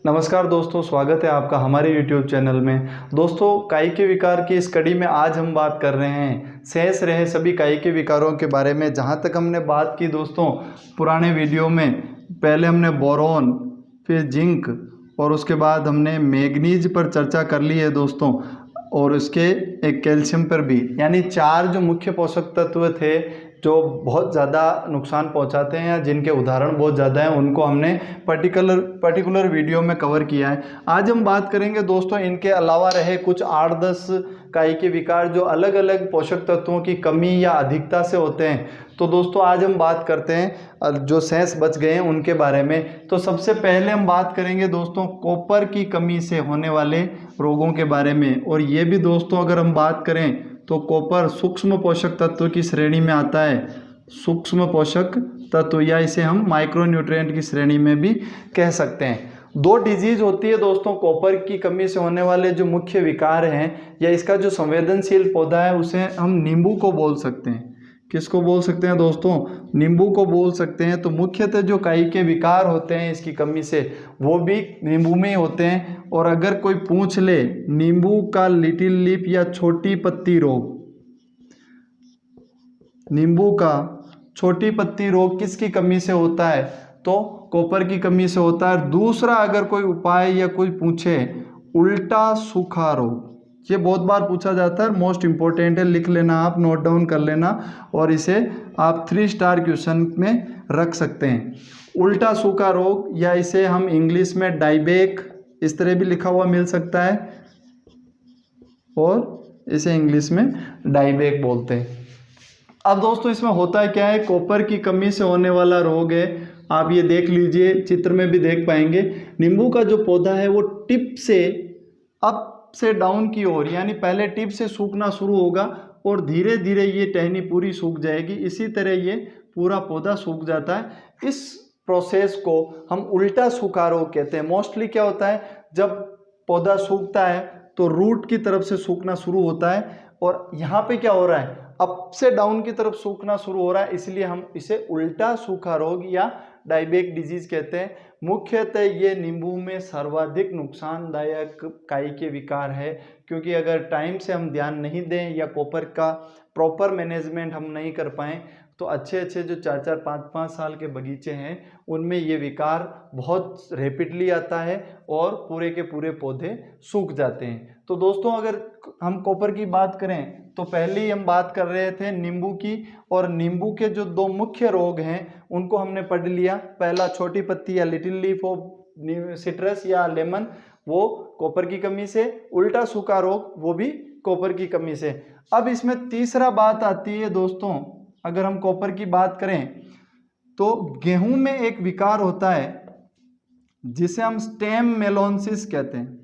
नमस्कार दोस्तों, स्वागत है आपका हमारे YouTube चैनल में। दोस्तों, कायिक के विकार की इस कड़ी में आज हम बात कर रहे हैं शेष रहे सभी कायिक के विकारों के बारे में। जहां तक हमने बात की दोस्तों पुराने वीडियो में, पहले हमने बोरॉन, फिर जिंक और उसके बाद हमने मैग्नीज पर चर्चा कर ली है दोस्तों, और उसके एक कैल्शियम पर भी। यानी 4 जो मुख्य पोषक तत्व थे जो बहुत ज़्यादा नुकसान पहुंचाते हैं या जिनके उदाहरण बहुत ज़्यादा हैं, उनको हमने पर्टिकुलर वीडियो में कवर किया है। आज हम बात करेंगे दोस्तों इनके अलावा रहे कुछ 8-10 कायिक के विकार जो अलग अलग पोषक तत्वों की कमी या अधिकता से होते हैं। तो दोस्तों आज हम बात करते हैं जो शेष बच गए हैं उनके बारे में। तो सबसे पहले हम बात करेंगे दोस्तों कॉपर की कमी से होने वाले रोगों के बारे में। और ये भी दोस्तों अगर हम बात करें तो कॉपर सूक्ष्म पोषक तत्व की श्रेणी में आता है। सूक्ष्म पोषक तत्व या इसे हम माइक्रोन्यूट्रिएंट की श्रेणी में भी कह सकते हैं। 2 डिजीज होती है दोस्तों कॉपर की कमी से होने वाले जो मुख्य विकार हैं, या इसका जो संवेदनशील पौधा है उसे हम नींबू को बोल सकते हैं। किसको बोल सकते हैं दोस्तों? नींबू को बोल सकते हैं। तो मुख्यतः जो कायिक के विकार होते हैं इसकी कमी से, वो भी नींबू में ही होते हैं। और अगर कोई पूछ ले नींबू का लिटिल लीफ या छोटी पत्ती रोग, नींबू का छोटी पत्ती रोग किसकी कमी से होता है? तो कॉपर की कमी से होता है। दूसरा अगर कोई उपाय या कोई पूछे उल्टा सूखा रोग, ये बहुत बार पूछा जाता है, मोस्ट इंपॉर्टेंट है, लिख लेना आप, नोट डाउन कर लेना और इसे आप 3 स्टार क्वेश्चन में रख सकते हैं। उल्टा सूखा रोग, या इसे हम इंग्लिश में डायबेक इस तरह भी लिखा हुआ मिल सकता है, और इसे इंग्लिश में डायबेक बोलते हैं। अब दोस्तों इसमें होता है क्या है, कॉपर की कमी से होने वाला रोग है। आप ये देख लीजिए, चित्र में भी देख पाएंगे, नींबू का जो पौधा है वो टिप से अप से डाउन की ओर, यानी पहले टिप से सूखना शुरू होगा और धीरे धीरे ये टहनी पूरी सूख जाएगी। इसी तरह ये पूरा पौधा सूख जाता है। इस प्रोसेस को हम उल्टा सूखा रोग कहते हैं। मोस्टली क्या होता है, जब पौधा सूखता है तो रूट की तरफ से सूखना शुरू होता है, और यहाँ पे क्या हो रहा है, अप से डाउन की तरफ सूखना शुरू हो रहा है, इसलिए हम इसे उल्टा सूखा रोग या डायबेक डिजीज कहते हैं। मुख्यतः ये नींबू में सर्वाधिक नुकसानदायक कायिक के विकार है, क्योंकि अगर टाइम से हम ध्यान नहीं दें या कॉपर का प्रॉपर मैनेजमेंट हम नहीं कर पाएँ तो अच्छे अच्छे जो 4-4, 5-5 साल के बगीचे हैं उनमें ये विकार बहुत रैपिडली आता है और पूरे के पूरे पौधे सूख जाते हैं। तो दोस्तों अगर हम कॉपर की बात करें तो पहले ही हम बात कर रहे थे नींबू की, और नींबू के जो 2 मुख्य रोग हैं उनको हमने पढ़ लिया। पहला छोटी पत्ती या लिटिल लीफ ऑफ सिट्रस या लेमन, वो कॉपर की कमी से। उल्टा सूखा रोग, वो भी कॉपर की कमी से। अब इसमें तीसरा बात आती है दोस्तों, अगर हम कॉपर की बात करें तो गेहूं में एक विकार होता है जिसे हम स्टेम मेलोंसिस कहते हैं।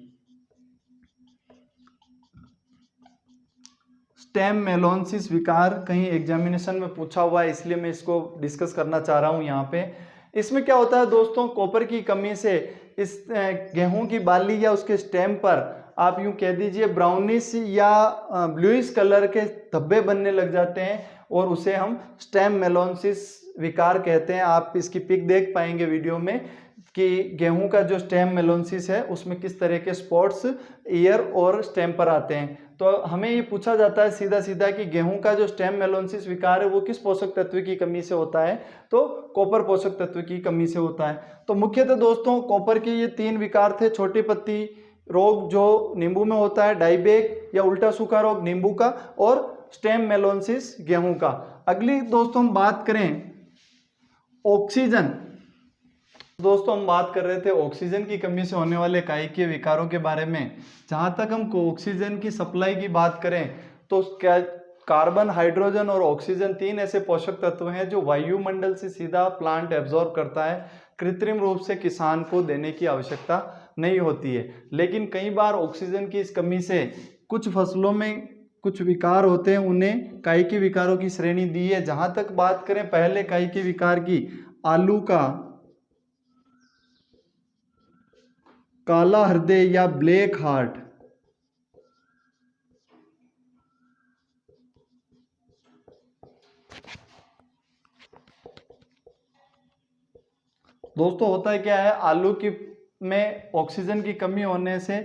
स्टेम मेलोंसिस विकार कहीं एग्जामिनेशन में पूछा हुआ है, इसलिए मैं इसको डिस्कस करना चाह रहा हूं यहाँ पे। इसमें क्या होता है दोस्तों, कॉपर की कमी से इस गेहूं की बाली या उसके स्टेम पर आप यूं कह दीजिए ब्राउनिश या ब्लूइश कलर के धब्बे बनने लग जाते हैं, और उसे हम स्टेम मेलोंसिस विकार कहते हैं। आप इसकी पिक देख पाएंगे वीडियो में कि गेहूं का जो स्टेम मेलोंसिस है उसमें किस तरह के स्पॉट्स ईयर और स्टेम पर आते हैं। तो हमें ये पूछा जाता है सीधा सीधा कि गेहूं का जो स्टेम मेलोंसिस विकार है वो किस पोषक तत्व की कमी से होता है? तो कॉपर पोषक तत्व की कमी से होता है। तो मुख्यतः दोस्तों कॉपर के ये 3 विकार थे। छोटी पत्ती रोग जो नींबू में होता है, डायबेक या उल्टा सूखा रोग नींबू का, और स्टेम मेलोंसिस गेहूं का। अगली दोस्तों हम बात करें ऑक्सीजन। दोस्तों हम बात कर रहे थे ऑक्सीजन की कमी से होने वाले कायिक के विकारों के बारे में। जहां तक हम ऑक्सीजन की सप्लाई की बात करें तो क्या कार्बन, हाइड्रोजन और ऑक्सीजन 3 ऐसे पोषक तत्व हैं जो वायुमंडल से सीधा प्लांट एब्जॉर्ब करता है। कृत्रिम रूप से किसान को देने की आवश्यकता नहीं होती है। लेकिन कई बार ऑक्सीजन की इस कमी से कुछ फसलों में कुछ विकार होते हैं, उन्हें कायिक के विकारों की श्रेणी दी है। जहां तक बात करें पहले कायिक के विकार की, आलू का काला हृदय या ब्लैक हार्ट, दोस्तों होता है क्या है, आलू की में ऑक्सीजन की कमी होने से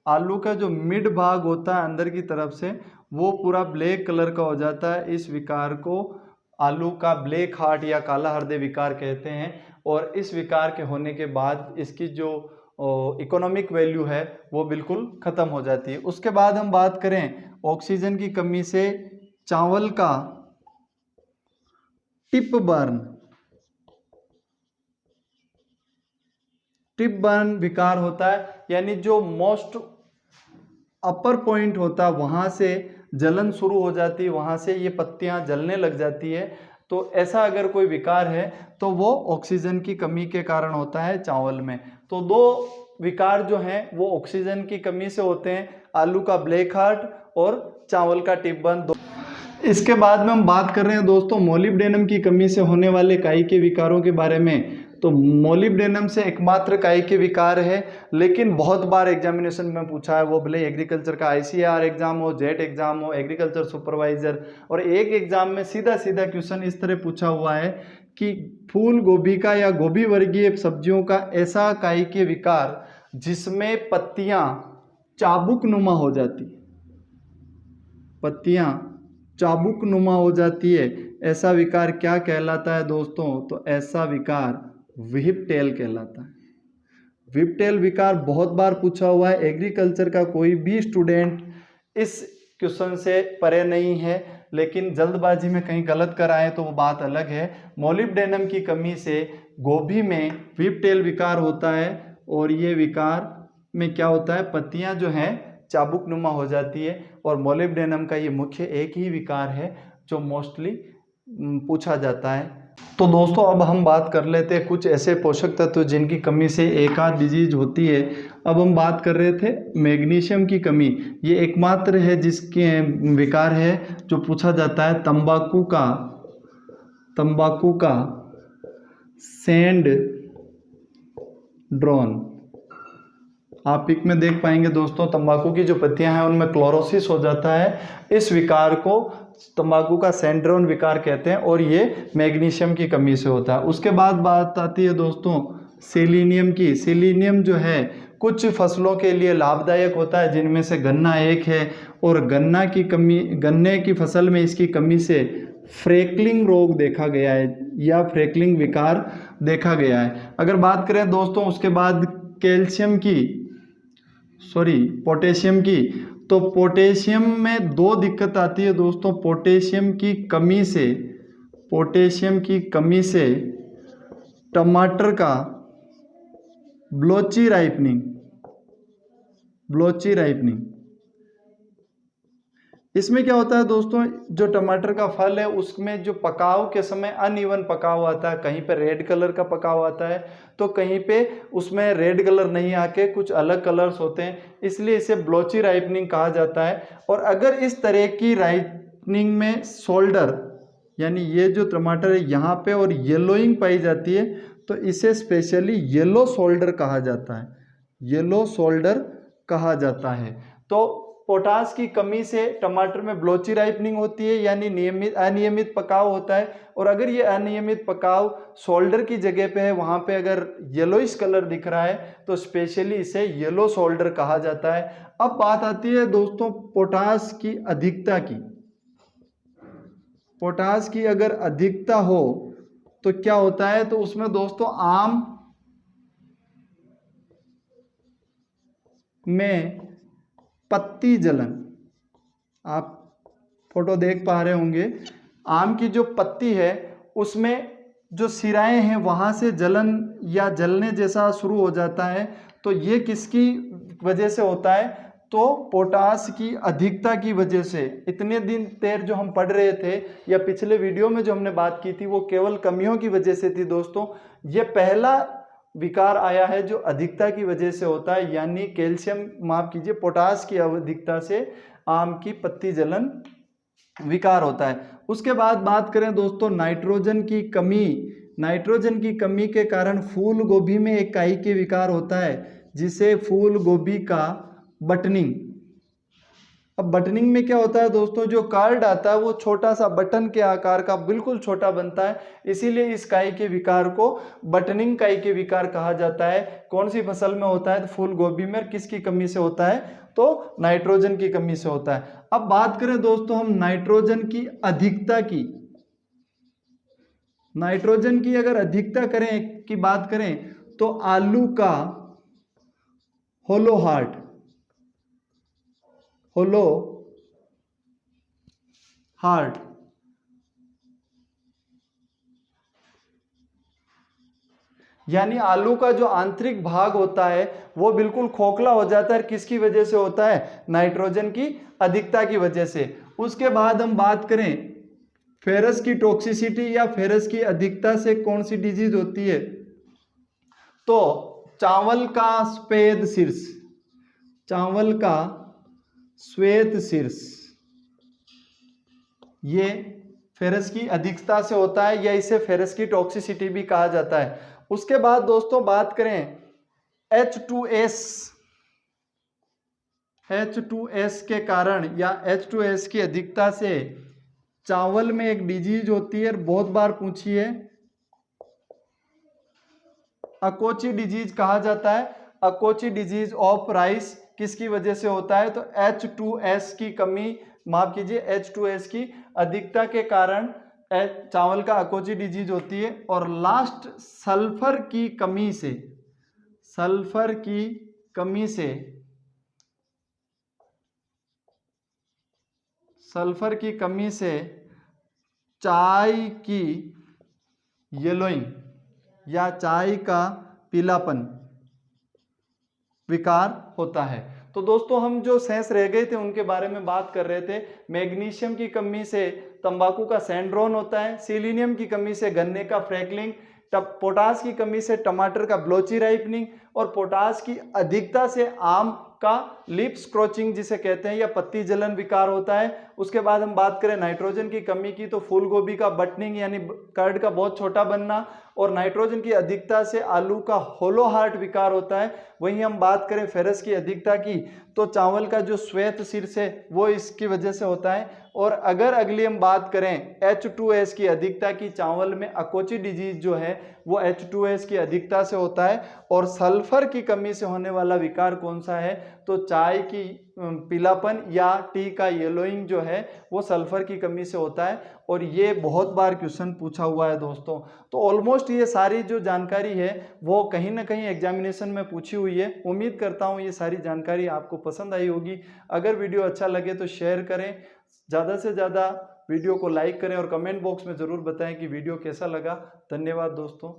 आलू का जो मिड भाग होता है अंदर की तरफ से वो पूरा ब्लैक कलर का हो जाता है। इस विकार को आलू का ब्लैक हार्ट या काला हृदय विकार कहते हैं। और इस विकार के होने के बाद इसकी जो इकोनॉमिक वैल्यू है वो बिल्कुल ख़त्म हो जाती है। उसके बाद हम बात करें ऑक्सीजन की कमी से चावल का टिप बर्न विकार होता है, यानी जो मोस्ट अपर पॉइंट होता है वहाँ से जलन शुरू हो जाती है, वहाँ से ये पत्तियाँ जलने लग जाती है। तो ऐसा अगर कोई विकार है तो वो ऑक्सीजन की कमी के कारण होता है चावल में। तो दो विकार जो हैं वो ऑक्सीजन की कमी से होते हैं, आलू का ब्लैक हार्ट और चावल का टिप बर्न। इसके बाद में हम बात कर रहे हैं दोस्तों मोलिब्डेनम की कमी से होने वाले काई के विकारों के बारे में। तो मोलिब्डेनम से एकमात्र काई के विकार है, लेकिन बहुत बार एग्जामिनेशन में पूछा है, वो भले एग्रीकल्चर का ICAR एग्जाम हो, जेट एग्जाम हो, एग्रीकल्चर सुपरवाइजर, और एक एग्जाम में सीधा सीधा क्वेश्चन इस तरह पूछा हुआ है कि फूल गोभी का या गोभी वर्गीय सब्जियों का ऐसा काई के विकार जिसमें पत्तियां चाबुक नुमा हो जाती, पत्तियां चाबुक नुमा हो जाती है, ऐसा विकार क्या कहलाता है दोस्तों? तो ऐसा विकार व्हिपटेल कहलाता है। व्हिपटेल विकार बहुत बार पूछा हुआ है, एग्रीकल्चर का कोई भी स्टूडेंट इस क्वेश्चन से परे नहीं है, लेकिन जल्दबाजी में कहीं गलत कर आए तो वो बात अलग है। मोलिब्डेनम की कमी से गोभी में व्हिपटेल विकार होता है और ये विकार में क्या होता है, पत्तियां जो हैं चाबुक नुमा हो जाती है। और मोलिब्डेनम का ये मुख्य एक ही विकार है जो मोस्टली पूछा जाता है। तो दोस्तों अब हम बात कर लेते हैं कुछ ऐसे पोषक तत्व जिनकी कमी से एक आध डिजीज होती है। अब हम बात कर रहे थे मैग्नीशियम की कमी, ये एकमात्र है जिसके विकार है जो पूछा जाता है। तंबाकू का सैंड ड्रोन, आप पिक में देख पाएंगे दोस्तों, तंबाकू की जो पत्तियां हैं उनमें क्लोरोसिस हो जाता है। इस विकार को तंबाकू का सैंड्रोन विकार कहते हैं और ये मैग्नीशियम की कमी से होता है। उसके बाद बात आती है दोस्तों सेलेनियम की। सेलेनियम जो है कुछ फसलों के लिए लाभदायक होता है, जिनमें से गन्ना एक है। और गन्ने की फसल में इसकी कमी से फ्रेकलिंग रोग देखा गया है या फ्रेकलिंग विकार देखा गया है। अगर बात करें दोस्तों उसके बाद पोटेशियम की, तो पोटेशियम में दो दिक्कत आती है दोस्तों। पोटेशियम की कमी से टमाटर का ब्लोची राइपनिंग, इसमें क्या होता है दोस्तों, जो टमाटर का फल है उसमें जो पकाव के समय अनइवन पकाव आता है, कहीं पे रेड कलर का पकाव आता है तो कहीं पे उसमें रेड कलर नहीं आके कुछ अलग कलर्स होते हैं, इसलिए इसे ब्लोची राइपनिंग कहा जाता है। और अगर इस तरह की राइपनिंग में शोल्डर, यानी ये जो टमाटर है यहाँ पे और येलोइंग पाई जाती है तो इसे स्पेशली येलो शोल्डर कहा जाता है। तो पोटास की कमी से टमाटर में ब्लोची राइपनिंग होती है, यानी अनियमित पकाव होता है। और अगर ये अनियमित पकाव शोल्डर की जगह पे है, वहाँ पे अगर येलोइश कलर दिख रहा है तो स्पेशली इसे येलो शोल्डर कहा जाता है। अब बात आती है दोस्तों पोटास की अधिकता की। पोटास की अगर अधिकता हो तो क्या होता है, तो उसमें दोस्तों आम में पत्ती जलन, आप फोटो देख पा रहे होंगे, आम की जो पत्ती है उसमें जो सिराएं हैं वहाँ से जलन या जलने जैसा शुरू हो जाता है। तो ये किसकी वजह से होता है, तो पोटास की अधिकता की वजह से। इतने दिन तक जो हम पढ़ रहे थे या पिछले वीडियो में जो हमने बात की थी वो केवल कमियों की वजह से थी दोस्तों। ये पहला विकार आया है जो अधिकता की वजह से होता है, यानी पोटास की अधिकता से आम की पत्ती जलन विकार होता है। उसके बाद बात करें दोस्तों नाइट्रोजन की कमी के कारण फूल गोभी में एक काई के विकार होता है जिसे फूल गोभी का बटनिंग अब बटनिंग में क्या होता है दोस्तों, जो कार्ड आता है वो छोटा सा बटन के आकार का बिल्कुल छोटा बनता है, इसीलिए इस काई के विकार को बटनिंग काई के विकार कहा जाता है। कौन सी फसल में होता है, तो फूल गोभी में। किसकी कमी से होता है, तो नाइट्रोजन की कमी से होता है। अब बात करें दोस्तों हम नाइट्रोजन की अधिकता की, नाइट्रोजन की अगर अधिकता करें की बात करें तो आलू का होलो हार्ट यानी आलू का जो आंतरिक भाग होता है वो बिल्कुल खोखला हो जाता है। किसकी वजह से होता है, नाइट्रोजन की अधिकता की वजह से। उसके बाद हम बात करें फेरस की टॉक्सिसिटी या फेरस की अधिकता से कौन सी डिजीज होती है, तो चावल का सफेद शीर्ष, चावल का श्वेत शीर्ष, ये फेरस की अधिकता से होता है या इसे फेरस की टॉक्सिसिटी भी कहा जाता है। उसके बाद दोस्तों बात करें H2S के कारण या H2S की अधिकता से चावल में एक डिजीज होती है, बहुत बार पूछी है, अकोची डिजीज कहा जाता है। अकोची डिजीज ऑफ राइस किसकी वजह से होता है, तो H2S की कमी, माफ कीजिए H2S की अधिकता के कारण चावल का अकोची डिजीज होती है। और लास्ट सल्फर की कमी से, सल्फर की कमी से, सल्फर की कमी से चाय की येलोइंग या चाय का पीलापन विकार होता है। तो दोस्तों हम जो शेष रह गए थे उनके बारे में बात कर रहे थे। मैग्नीशियम की कमी से तंबाकू का सैंड्रोन होता है, सेलेनियम की कमी से गन्ने का फ्रैकलिंग, पोटास की कमी से टमाटर का ब्लोची राइपनिंग, और पोटास की अधिकता से आम का लिप स्क्रॉचिंग जिसे कहते हैं या पत्ती जलन विकार होता है। उसके बाद हम बात करें नाइट्रोजन की कमी की, तो फूल गोभी का बटनिंग यानी कर्ड का बहुत छोटा बनना, और नाइट्रोजन की अधिकता से आलू का होलो हार्ट विकार होता है। वहीं हम बात करें फेरस की अधिकता की, तो चावल का जो श्वेत शीर्ष है वो इसकी वजह से होता है। और अगर अगली हम बात करें H2S की अधिकता की, चावल में अकोची डिजीज जो है वो H2S की अधिकता से होता है। और सल्फर की कमी से होने वाला विकार कौन सा है, तो चाय की पीलापन या टी का येलोइंग जो है वो सल्फर की कमी से होता है। और ये बहुत बार क्वेश्चन पूछा हुआ है दोस्तों। तो ऑलमोस्ट ये सारी जो जानकारी है वो कहीं ना कहीं एग्जामिनेशन में पूछी हुई है। उम्मीद करता हूँ ये सारी जानकारी आपको पसंद आई होगी। अगर वीडियो अच्छा लगे तो शेयर करें, ज़्यादा से ज़्यादा वीडियो को लाइक करें और कमेंट बॉक्स में ज़रूर बताएं कि वीडियो कैसा लगा। धन्यवाद दोस्तों।